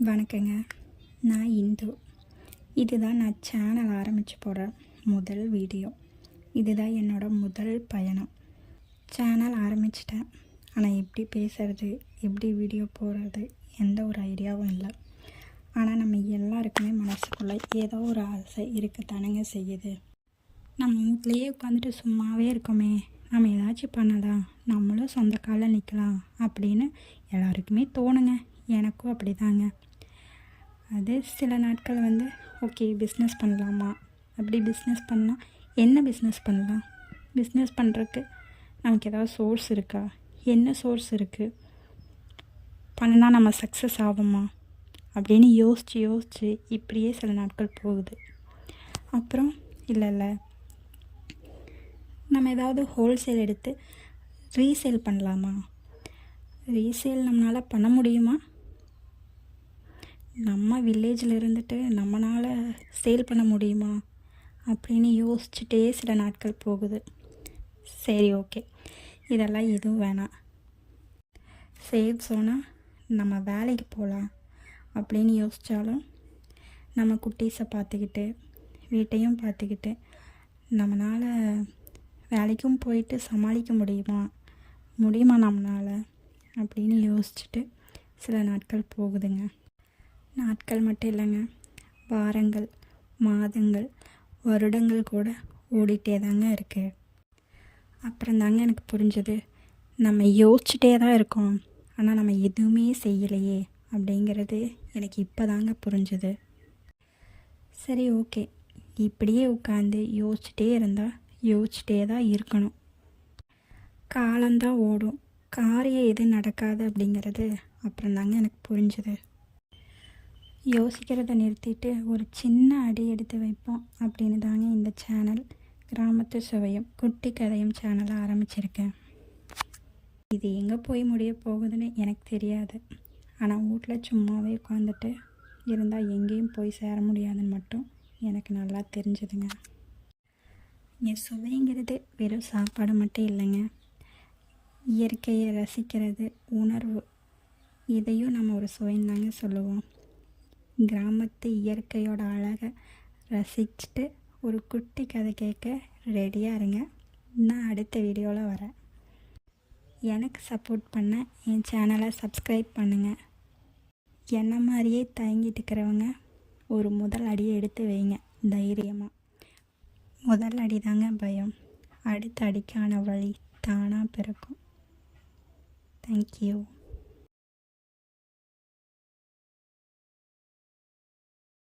வணக்கங்க. நான் இந்து. இதுதான் நான் சேனல் ஆரம்பித்து போடுற முதல் வீடியோ. இதுதான் என்னோட முதல் பயணம். சேனல் ஆரம்பிச்சிட்டேன். ஆனால் எப்படி பேசுகிறது, எப்படி வீடியோ போடுறது, எந்த ஒரு ஐடியாவும் இல்லை. ஆனால் நம்ம எல்லாருக்குமே மனசுக்குள்ளே ஏதோ ஒரு ஆசை இருக்கத்தானுங்க செய்யுது. நம்ம வீட்லேயே உட்காந்துட்டு சும்மாவே இருக்கோமே, நம்ம ஏதாச்சும் பண்ணலாம், நம்மளும் சொந்த காலில் நிற்கலாம் அப்படின்னு எல்லாருக்குமே தோணுங்க. எனக்கும் அப்படி தாங்க. அது சில நாட்கள் ஓகே பிஸ்னஸ் பண்ணலாமா, அப்படி பிஸ்னஸ் பண்ணால் என்ன பிஸ்னஸ் பண்ணலாம், பிஸ்னஸ் பண்ணுறதுக்கு நமக்கு ஏதாவது சோர்ஸ் இருக்கா, என்ன சோர்ஸ் இருக்குது, பண்ணினா நம்ம சக்ஸஸ் ஆகுமா அப்படின்னு யோசித்து இப்படியே சில நாட்கள் போகுது. அப்புறம் இல்லை நம்ம ஏதாவது ஹோல்சேல் எடுத்து ரீசேல் பண்ணலாமா, ரீசேல் நம்மளால் பண்ண முடியுமா, நம்ம வில்லேஜில் இருந்துட்டு நம்மளால் சேல் பண்ண முடியுமா அப்படின்னு யோசிச்சுட்டே சில நாட்கள் போகுது. சரி ஓகே, இதெல்லாம் எதுவும் வேணாம், சேவ் சொன்னால் நம்ம வேலைக்கு போகலாம் அப்படின்னு யோசித்தாலும் நம்ம குட்டீஸை பார்த்துக்கிட்டு வீட்டையும் பார்த்துக்கிட்டு நம்மளால் வேலைக்கும் போயிட்டு சமாளிக்க முடியுமா நம்மளால் அப்படின்னு யோசிச்சுட்டு சில நாட்கள் போகுதுங்க. நாட்கள் மட்டும் இல்லைங்க, வாரங்கள், மாதங்கள், வருடங்கள் கூட ஓடிட்டே தாங்க இருக்குது. அப்புறம் தாங்க எனக்கு புரிஞ்சது, நம்ம யோசிச்சுட்டே தான் இருக்கோம், ஆனால் நம்ம எதுவுமே செய்யலையே அப்படிங்கிறது எனக்கு இப்போ தாங்க புரிஞ்சுது. சரி ஓகே, இப்படியே உட்காந்து யோசிச்சுட்டே இருந்தால் யோசிச்சுட்டே தான் இருக்கணும். காலந்தான் ஓடும், காரியம் எது நடக்காது அப்படிங்கிறது அப்புறம் தாங்க எனக்கு புரிஞ்சுது. யோசிக்கிறத நிறுத்திட்டு ஒரு சின்ன அடி எடுத்து வைப்போம் அப்படின்னு தாங்க இந்த சேனல் கிராமத்து சுவையும் குட்டி கதையும் சேனலை ஆரம்பிச்சிருக்கேன். இது எங்கே போய் முடிய போகுதுன்னு எனக்கு தெரியாது. ஆனால் வீட்டில் சும்மாவே உட்காந்துட்டு இருந்தால் எங்கேயும் போய் சேர முடியாதுன்னு மட்டும் எனக்கு நல்லா தெரிஞ்சுதுங்க. என் சுவைங்கிறது வெறும் சாப்பாடு மட்டும் இல்லைங்க, இயற்கையை ரசிக்கிறது, உணர்வு, இதையும் நம்ம ஒரு சுவைன்னு தாங்க சொல்லுவோம். கிராமத்து இயற்கையோட அழகை ரசிச்சுட்டு ஒரு குட்டி கதை கேட்க ரெடியாக இருங்க. நான் அடுத்த வீடியோவில் வரேன். எனக்கு சப்போர்ட் பண்ண என் சேனலை சப்ஸ்கிரைப் பண்ணுங்கள். என்ன மாதிரியே தயங்கிட்டு இருக்கிறவங்க ஒரு முதல் அடியை எடுத்து வைங்க தைரியமாக. முதல் அடி தாங்க பயம், அடுத்த அடிக்கான வழி தானாக பிறக்கும். தேங்க்யூ.